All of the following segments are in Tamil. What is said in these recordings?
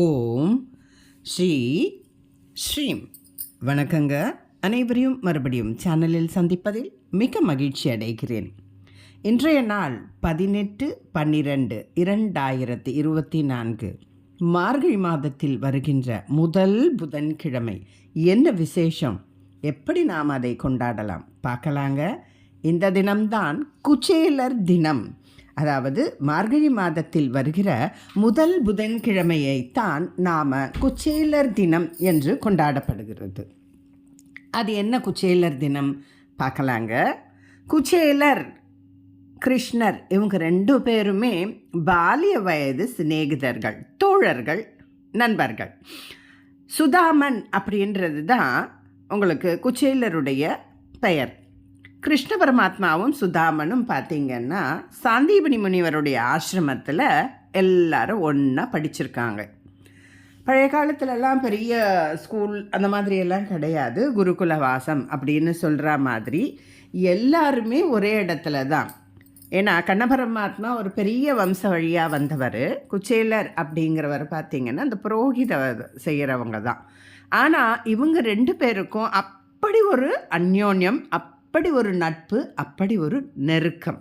ஓம் ஸ்ரீ ஸ்ரீம். வணக்கங்க. அனைவரையும் மறுபடியும் சேனலில் சந்திப்பதில் மிக மகிழ்ச்சி அடைகிறேன். இன்றைய நாள் 18/12/2024 மார்கழி மாதத்தில் வருகின்ற முதல் புதன்கிழமை. என்ன விசேஷம், எப்படி நாம் அதை கொண்டாடலாம் பார்க்கலாங்க. இந்த தினம்தான் குச்சேலர் தினம். அதாவது மார்கழி மாதத்தில் வருகிற முதல் புதன்கிழமையைத்தான் நாம் குச்சேலர் தினம் என்று கொண்டாடப்படுகிறது. அது என்ன குச்சேலர் தினம் பார்க்கலாங்க. குச்சேலர், கிருஷ்ணர், இவங்க ரெண்டு பேருமே பாலிய வயது சிநேகிதர்கள், தோழர்கள், நண்பர்கள். சுதாமன் அப்படின்றது தான் உங்களுக்கு குச்சேலருடைய பெயர். கிருஷ்ண பரமாத்மாவும் சுதாமனும் பார்த்திங்கன்னா சாந்தீபனி முனிவருடைய ஆசிரமத்தில் எல்லாரும் ஒன்றா படிச்சிருக்காங்க. பழைய காலத்துலலாம் பெரிய ஸ்கூல் அந்த மாதிரியெல்லாம் கிடையாது. குருகுல வாசம் அப்படின்னு சொல்கிற மாதிரி எல்லாருமே ஒரே இடத்துல தான். ஏன்னா கண்ணபரமாத்மா ஒரு பெரிய வம்ச வழியாக வந்தவர். குச்சேலர் அப்படிங்கிறவர் பார்த்திங்கன்னா அந்த புரோகித செய்கிறவங்க தான். ஆனால் இவங்க ரெண்டு பேருக்கும் அப்படி ஒரு அந்யோன்யம், அப்படி ஒரு நட்பு, அப்படி ஒரு நெருக்கம்.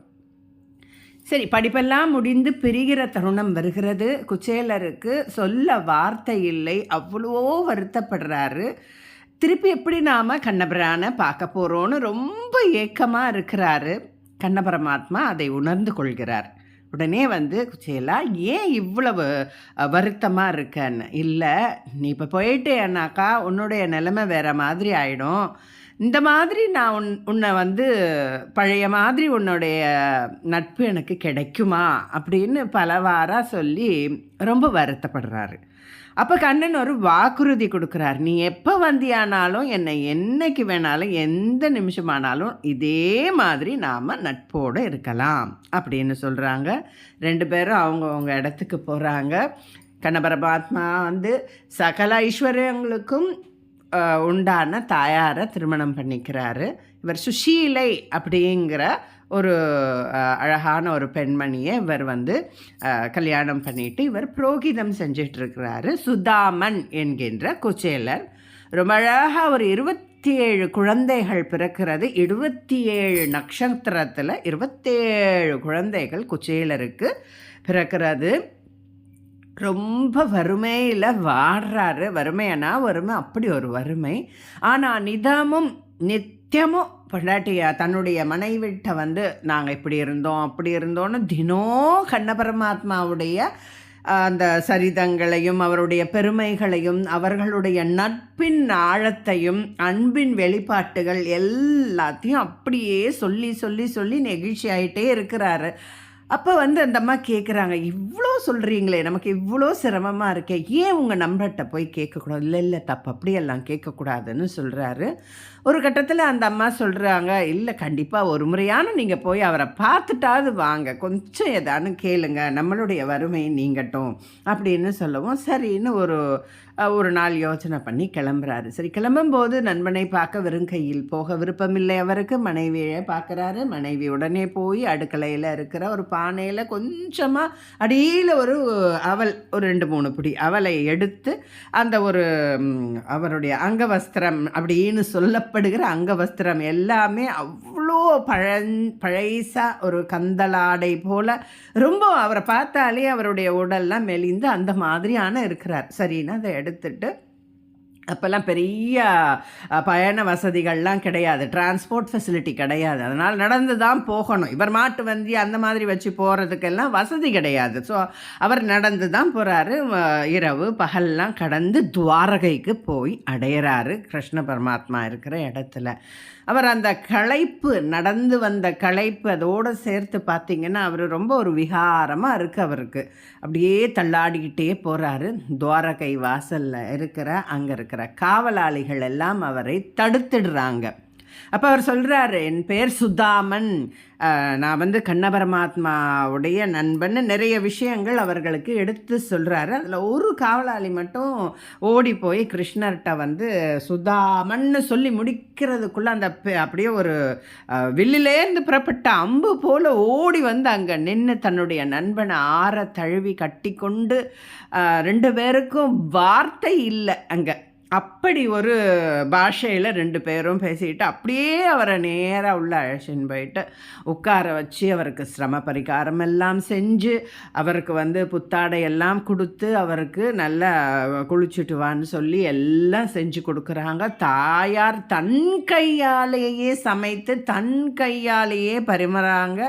சரி, படிப்பெல்லாம் முடிந்து பிரிகிற தருணம் வருகிறது. குச்சேலருக்கு சொல்ல வார்த்தை இல்லை, அவ்வளோ வருத்தப்படுறாரு. திருப்பி எப்படி நாம் கண்ணபிரானை பார்க்க போகிறோன்னு ரொம்ப ஏக்கமாக இருக்கிறாரு. கண்ணபரமாத்மா அதை உணர்ந்து கொள்கிறார். உடனே குச்சேலா, ஏன் இவ்வளவு வருத்தமாக இருக்கன்னு. இல்லை, நீ இப்போ போயிட்டேன்னாக்கா உன்னுடைய நிலைமை வேறு மாதிரி ஆகிடும். இந்த மாதிரி நான் உன்னை பழைய மாதிரி உன்னுடைய நட்பு எனக்கு கிடைக்குமா அப்படின்னு பலவாறாக சொல்லி ரொம்ப வருத்தப்படுறாரு. அப்போ கண்ணன் ஒரு வாக்குறுதி கொடுக்குறார். நீ எப்போ வந்தியானாலும், என்னை என்னைக்கு வேணாலும், எந்த நிமிஷமானாலும் இதே மாதிரி நாம் நட்போடு இருக்கலாம் அப்படின்னு சொல்கிறாங்க. ரெண்டு பேரும் அவங்கவுங்க இடத்துக்கு போகிறாங்க. கண்ணபரமாத்மா சகல ஐஸ்வர்யங்களுக்கும் உண்டான தாயாரை திருமணம் பண்ணிக்கிறாரு. இவர் சுஷீலை அப்படிங்கிற ஒரு அழகான ஒரு பெண்மணியை இவர் கல்யாணம் பண்ணிட்டு இவர் புரோகிதம் செஞ்சிட்ருக்கிறாரு. சுதாமன் என்கின்ற குச்சேலர் ரொம்ப அழகாக ஒரு 27 குழந்தைகள் பிறக்கிறது. 27 நட்சத்திரத்தில் 27 குழந்தைகள் குச்சேலருக்கு பிறக்கிறது. ரொம்ப வறுமையில் வாடுறாரு. வறுமையானா வறுமை, அப்படி ஒரு வறுமை. ஆனால் நிதமும் நித்தியமும் பொண்டாட்டியா தன்னுடைய மனைவிட்ட நாங்கள் இப்படி இருந்தோம் அப்படி இருந்தோன்னு தினம் கண்ணபரமாத்மாவுடைய அந்த சரிதங்களையும் அவருடைய பெருமைகளையும் அவர்களுடைய நட்பின் ஆழத்தையும் அன்பின் வெளிப்பாட்டுகள் எல்லாத்தையும் அப்படியே சொல்லி சொல்லி சொல்லி நெகிழ்ச்சி ஆகிட்டே இருக்கிறாரு. அப்போ அந்த அம்மா கேட்குறாங்க, இவ்வளோ சொல்கிறீங்களே, நமக்கு இவ்வளோ சிரமமாக இருக்கே, ஏன் உங்கள் நம்பர்கிட்ட போய் கேட்கக்கூடாது? இல்லை தப்பு, அப்படியெல்லாம் கேட்கக்கூடாதுன்னு சொல்கிறாரு. ஒரு கட்டத்தில் அந்த அம்மா சொல்கிறாங்க, இல்லை கண்டிப்பாக ஒரு முறையான நீங்கள் போய் அவரை பார்த்துட்டாவது வாங்க, கொஞ்சம் எதானு கேளுங்க, நம்மளுடைய வறுமை நீங்கட்டும் அப்படின்னு சொல்லவும் சரின்னு ஒரு நாள் யோசனை பண்ணி கிளம்புறாரு. சரி, கிளம்பும்போது நண்பனை பார்க்க வெறும் கையில் போக விருப்பமில்லை அவருக்கு. மனைவியை பார்க்குறாரு. மனைவி உடனே போய் அடுக்கலையில் இருக்கிற ஒரு பானையில் கொஞ்சமாக அடியில் ஒரு அவல், ஒரு 2-3 பிடி அவலை எடுத்து அந்த அவருடைய அங்கவஸ்திரம் அப்படின்னு சொல்லப்படுகிற அங்கவஸ்திரம் எல்லாமே அவ்வளோ பழைசா ஒரு கந்தலாடை போல் ரொம்ப அவரை பார்த்தாலே அவருடைய உடல்லாம் மெலிந்து அந்த மாதிரியான இருக்கிறார். சரின்னு அதை எடுத்துட்டு, அப்போல்லாம் பெரிய பயண வசதிகள்லாம் கிடையாது, டிரான்ஸ்போர்ட் ஃபெசிலிட்டி கிடையாது. அதனால் நடந்து தான் போகணும். இவர் மாட்டு வண்டி அந்த மாதிரி வச்சு போகிறதுக்கெல்லாம் வசதி கிடையாது. ஸோ அவர் நடந்து தான் போகிறாரு. இரவு பகல்லாம் கடந்து துவாரகைக்கு போய் அடையிறாரு. கிருஷ்ண பரமாத்மா இருக்கிற இடத்துல அவர் அந்த களைப்பு, நடந்து வந்த களைப்பு அதோடு சேர்த்து பார்த்திங்கன்னா அவர் ரொம்ப ஒரு விகாரமாக இருக்குது அவருக்கு. அப்படியே தள்ளாடிக்கிட்டே போகிறாரு. துவாரகை வாசலில் அங்கே இருக்கிற காவலாளிகள் எல்லாம் அவரை தடுத்துடுறாங்க. அப்போ அவர் சொல்கிறாரு, என் பேர் சுதாமன், நான் வந்து கண்ண பரமாத்மாவுடைய நண்பன், நிறைய விஷயங்கள் அவர்களுக்கு எடுத்து சொல்கிறாரு. அதில் ஒரு காவலாளி மட்டும் ஓடி போய் கிருஷ்ணர்கிட்ட வந்து சுதாமன்னு சொல்லி முடிக்கிறதுக்குள்ளே அந்த அப்படியே ஒரு வில்லிலேருந்து புறப்பட்ட அம்பு போல் ஓடி வந்து அங்கே நின்று தன்னுடைய நண்பனை ஆற தழுவி கட்டி கொண்டு, 2 பேருக்கும் வார்த்தை இல்லை அங்கே. அப்படி ஒரு பாஷையில் 2 பேரும் பேசிக்கிட்டு அப்படியே அவரை நேராக உள்ள அழைச்சின்னு போயிட்டு உட்கார வச்சு அவருக்கு சிரம பரிகாரம் எல்லாம் செஞ்சு அவருக்கு வந்து புத்தாடை எல்லாம் கொடுத்து அவருக்கு நல்லா குளிச்சுட்டு வான்னு சொல்லி எல்லாம் செஞ்சு கொடுக்குறாங்க. தாயார் தன் கையாலேயே சமைத்து தன் கையாலேயே பரிமாறாங்க.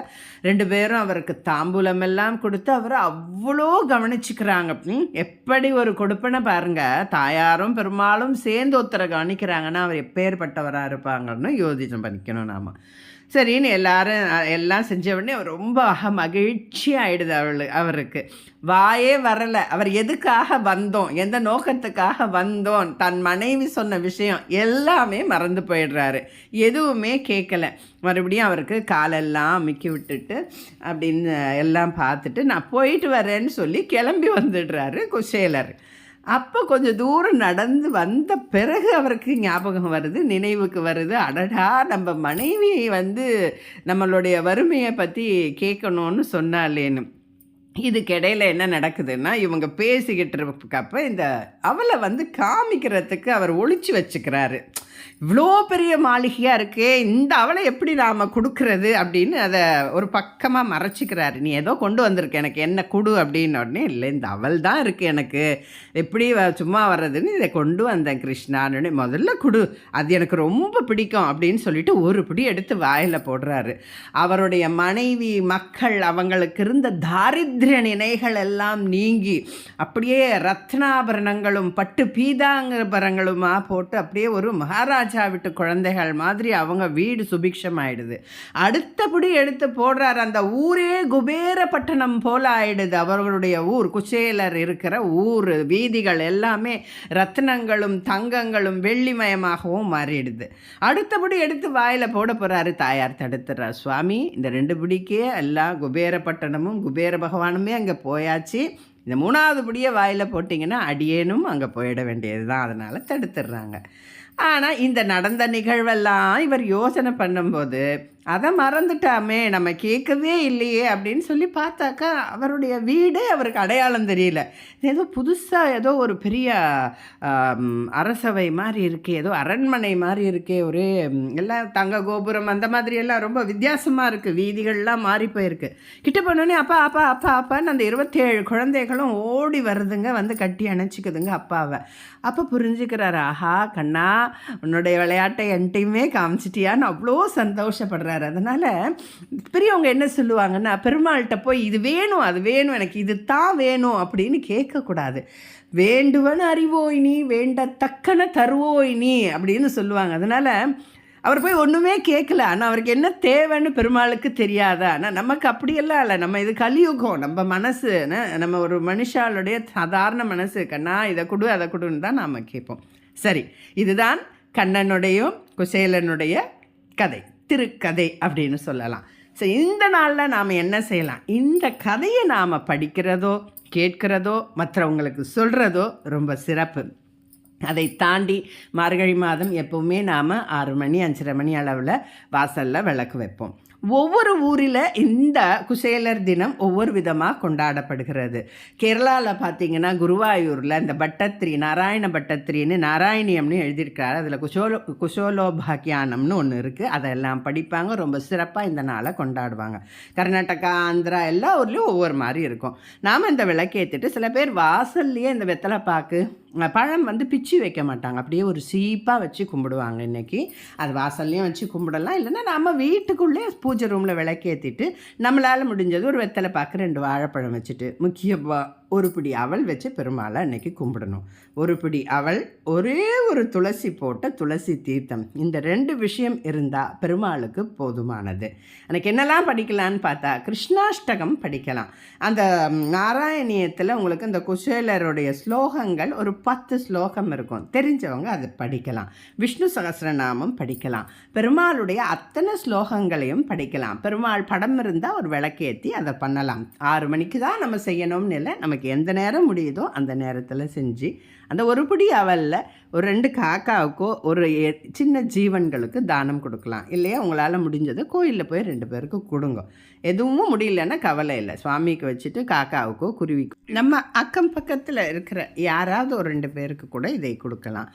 2 பேரும் அவருக்கு தாம்பூலம் எல்லாம் கொடுத்து அவரை அவ்வளோ கவனிச்சுக்கிறாங்க. எப்படி ஒரு கொடுப்பனை பாருங்கள். தாயாரும் பெருமாளும் சேர்ந்து ஒருத்தரை கவனிக்கிறாங்கன்னா அவர் எப்பேற்பட்டவராக இருப்பாங்கன்னு யோசிச்சு பண்ணிக்கணும் நாம். சரின்னு எல்லாம் செஞ்ச உடனே அவர் ரொம்ப மகிழ்ச்சி ஆகிடுது அவருக்கு. வாயே வரலை. அவர் எதுக்காக வந்தோம், எந்த நோக்கத்துக்காக வந்தோம், தன் மனைவி சொன்ன விஷயம் எல்லாமே மறந்து போயிடுறாரு. எதுவுமே கேட்கலை. மறுபடியும் அவருக்கு காலெல்லாம் அமுக்கி விட்டுட்டு அப்படின்னு எல்லாம் பார்த்துட்டு நான் போயிட்டு வரேன்னு சொல்லி கிளம்பி வந்துடுறாரு குசேலர். அப்போ கொஞ்சம் தூரம் நடந்து வந்த பிறகு அவருக்கு ஞாபகம் வருது, நினைவுக்கு வருது, அடடா நம்ம மனைவி வந்து நம்மளுடைய வறுமையை பற்றி கேட்கணும்னு சொன்னாலேன்னு. இதுக்கிடையில் என்ன நடக்குதுன்னா, இவங்க பேசிக்கிட்டு இருக்கப்போ இந்த அவளை வந்து காமிக்கிறதுக்கு அவர் ஒளிச்சு வச்சுக்கிறாரு. இவ்வளோ பெரிய மாளிகையாக இருக்கே, இந்த அவளை எப்படி நாம் கொடுக்கறது அப்படின்னு அதை ஒரு பக்கமாக மறைச்சிக்கிறாரு. நீ ஏதோ கொண்டு வந்திருக்க, எனக்கு என்ன கொடு அப்படின்னு. உடனே இல்லை, இந்த அவள் தான் இருக்குது, எனக்கு எப்படி சும்மா வர்றதுன்னு இதை கொண்டு வந்தேன் கிருஷ்ணான்னு. முதல்ல கொடு, அது எனக்கு ரொம்ப பிடிக்கும் அப்படின்னு சொல்லிட்டு ஒரு பிடி எடுத்து வாயில் போடுறாரு. அவருடைய மனைவி மக்கள் அவங்களுக்கு இருந்த தாரித்ய நினைகள் எல்லாம் நீங்கி அப்படியே ரத்னாபரணங்களும் பட்டு பீதாங்கபரங்களுமா போட்டு அப்படியே ஒரு மகாராஜா விட்டு குழந்தைகள் மாதிரி அவங்க வீடு சுபிக்ஷம் ஆயிடுது. அடுத்தபடி எடுத்து போடுறாரு. அந்த ஊரே குபேரப்பட்டணம் போல ஆயிடுது. அவர்களுடைய ஊர், குசேலர் இருக்கிற ஊர் வீதிகள் எல்லாமே ரத்னங்களும் தங்கங்களும் வெள்ளிமயமாகவும் மாறிடுது. அடுத்தபடி எடுத்து வாயில் போட போகிறாரு. தாயார் தடுத்துறார். சுவாமி, இந்த 2 பிடிக்கே எல்லாம் குபேரப்பட்டணமும் குபேர பகவானுமே அங்கே போயாச்சு. இந்த 3வது படியை வாயில் போட்டிங்கன்னா அடியேனும் அங்கே போயிட வேண்டியது தான். அதனால் தடுத்துடுறாங்க. ஆனால் இந்த நடந்த நிகழ்வெல்லாம் இவர் யோசனை பண்ணும்போது அதை மறந்துட்டாமே, நம்ம கேட்கவே இல்லையே அப்படின்னு சொல்லி பார்த்தாக்கா அவருடைய வீடு அவருக்கு அடையாளம் தெரியல. ஏதோ புதுசாக ஏதோ ஒரு பெரிய அரசவை மாதிரி இருக்கே, ஏதோ அரண்மனை மாதிரி இருக்கே, ஒரே எல்லாம் தங்க கோபுரம் அந்த மாதிரி எல்லாம் ரொம்ப வித்தியாசமாக இருக்குது. வீதிகள்லாம் மாறி போயிருக்கு. கிட்ட போனோடனே அப்பா அப்பா அப்பா அப்பான்னு அந்த 27 குழந்தைகளும் ஓடி வருதுங்க, வந்து கட்டி அணைச்சிக்குதுங்க அப்பாவை. அப்போ புரிஞ்சுக்கிறாரு, ஆஹா கண்ணா, உன்னுடைய விளையாட்டை என்கிட்டையுமே காமிச்சிட்டியான்னு அவ்வளோ சந்தோஷப்படுறாரு. அதனால் பெரியவங்க என்ன சொல்லுவாங்கன்னா, பெருமாள்கிட்ட போய் இது வேணும் அது வேணும், எனக்கு இது தான் வேணும் அப்படின்னு கேட்கக்கூடாது. வேண்டுவன் அறிவோய் நீ, வேண்டத்தக்கன தருவோய் நீ அப்படின்னு சொல்லுவாங்க. அதனால் அவர் போய் ஒன்றுமே கேட்கல. ஆனால் அவருக்கு என்ன தேவைன்னு பெருமாளுக்கு தெரியாதா? ஆனால் நமக்கு அப்படியெல்லாம் இல்லை. நம்ம இது கலியுகம், நம்ம மனசு, நம்ம ஒரு மனுஷாளுடைய சாதாரண மனசு. கண்ணா இதை கொடு அதை கொடுன்னு தான் நாம் கேட்போம். சரி, இதுதான் கண்ணனுடையும் குசேலனுடைய கதை, திருக்கதை அப்படின்னு சொல்லலாம். ஸோ இந்த நாளில் நாம் என்ன செய்யலாம்? இந்த கதையை நாம் படிக்கிறதோ கேட்கிறதோ மற்றவங்களுக்கு சொல்கிறதோ ரொம்ப சிறப்பு. அதை தாண்டி மார்கழி மாதம் எப்போவுமே நாம் 6 மணி 5:30 மணி அளவில் வாசலில் விளக்கு வைப்போம். ஒவ்வொரு ஊரில் இந்த குசேலர் தினம் ஒவ்வொரு விதமாக கொண்டாடப்படுகிறது. கேரளாவில் பார்த்திங்கன்னா குருவாயூரில் இந்த பட்டத்திரி, நாராயண பட்டத்திரின்னு நாராயணியம்னு எழுதியிருக்காரு. அதில் குஷோலோபாக்கியானம்னு ஒன்று இருக்குது. அதெல்லாம் படிப்பாங்க. ரொம்ப சிறப்பாக இந்த நாளை கொண்டாடுவாங்க. கர்நாடகா, ஆந்திரா எல்லா ஊர்லேயும் ஒவ்வொரு மாதிரி இருக்கும். நாம் இந்த விளக்கேற்றிட்டு சில பேர் வாசல்லையே இந்த வெத்தலை பாக்கு பழம் வந்து பிச்சு வைக்க மாட்டாங்க, அப்படியே ஒரு சீப்பாக வச்சு கும்பிடுவாங்க. இன்றைக்கி அது வாசல்லையும் வச்சு கும்பிடலாம். இல்லைன்னா நம்ம வீட்டுக்குள்ளே பூஜை ரூமில் விளக்கேற்றிட்டு நம்மளால் முடிஞ்சது ஒரு வெத்தலை பாக்கு 2 வாழைப்பழம் வச்சுட்டு முக்கியமாக ஒரு பிடி அவல் வச்சு பெருமாளை அன்னைக்கு கும்பிடணும். ஒரு பிடி அவல், ஒரே ஒரு துளசி போட்ட துளசி தீர்த்தம், இந்த 2 விஷயம் இருந்தால் பெருமாளுக்கு போதுமானது. அன்றைக்கி என்னெல்லாம் படிக்கலான்னு பார்த்தா, கிருஷ்ணாஷ்டகம் படிக்கலாம். அந்த நாராயணியத்தில் உங்களுக்கு இந்த குசேலருடைய ஸ்லோகங்கள் ஒரு 10 ஸ்லோகம் இருக்கும், தெரிஞ்சவங்க அதை படிக்கலாம். விஷ்ணு சகஸ்ரநாமம் படிக்கலாம். பெருமாளுடைய அத்தனை ஸ்லோகங்களையும் படிக்கலாம். பெருமாள் படம் இருந்தால் ஒரு விளக்கேற்றி அதை பண்ணலாம். 6 மணிக்கு தான் நம்ம செய்யணும்னு இல்லை, நமக்கு எந்த நேரம் முடியுதோ அந்த நேரத்தில் செஞ்சு அந்த ஒரு பிடி அவலில் ஒரு 2 காக்காவுக்கோ ஒரு சின்ன ஜீவன்களுக்கு தானம் கொடுக்கலாம். இல்லையா உங்களால் முடிஞ்சது கோயிலில் போய் 2 பேருக்கு கொடுங்க. எதுவும் முடியலன்னா கவலை இல்லை, சுவாமிக்கு வச்சுட்டு காக்காவுக்கோ குருவிக்கோ நம்ம அக்கம் பக்கத்தில் இருக்கிற யாராவது ஒரு 2 பேருக்கு கூட இதை கொடுக்கலாம்.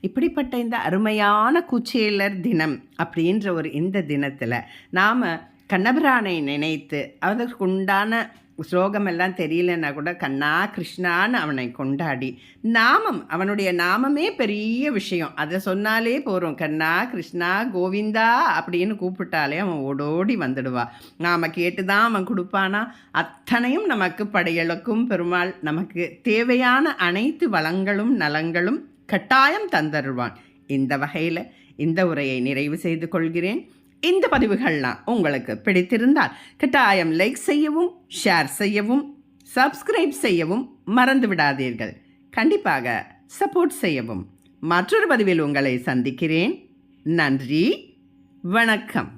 இப்படிப்பட்ட இந்த அருமையான குச்சேலர் தினம் அப்படின்ற ஒரு இந்த தினத்தில் நாம் கண்ணபிரானை நினைத்து அதற்குண்டான ஸ்லோகம் எல்லாம் தெரியலன்னா கூட கண்ணா கிருஷ்ணான்னு அவனை கொண்டாடி நாமம், அவனுடைய நாமமே பெரிய விஷயம், அதை சொன்னாலே போகிறோம். கண்ணா கிருஷ்ணா கோவிந்தா அப்படின்னு கூப்பிட்டாலே அவன் ஓடோடி வந்துடுவா. நாம் கேட்டு தான் அவன் கொடுப்பானா. அத்தனையும் நமக்கு படையளக்கும் பெருமாள் நமக்கு தேவையான அனைத்து வளங்களும் நலங்களும் கட்டாயம் தந்தருவான். இந்த வகையில் இந்த உரையை நிறைவு செய்து கொள்கிறேன். இந்த பதிவுகள்லாம் உங்களுக்கு பிடித்திருந்தால் கட்டாயம் லைக் செய்யவும், ஷேர் செய்யவும், சப்ஸ்கிரைப் செய்யவும் மறந்து விடாதீர்கள். கண்டிப்பாக சப்போர்ட் செய்யவும். மற்றொரு பதிவில் உங்களை சந்திக்கிறேன். நன்றி, வணக்கம்.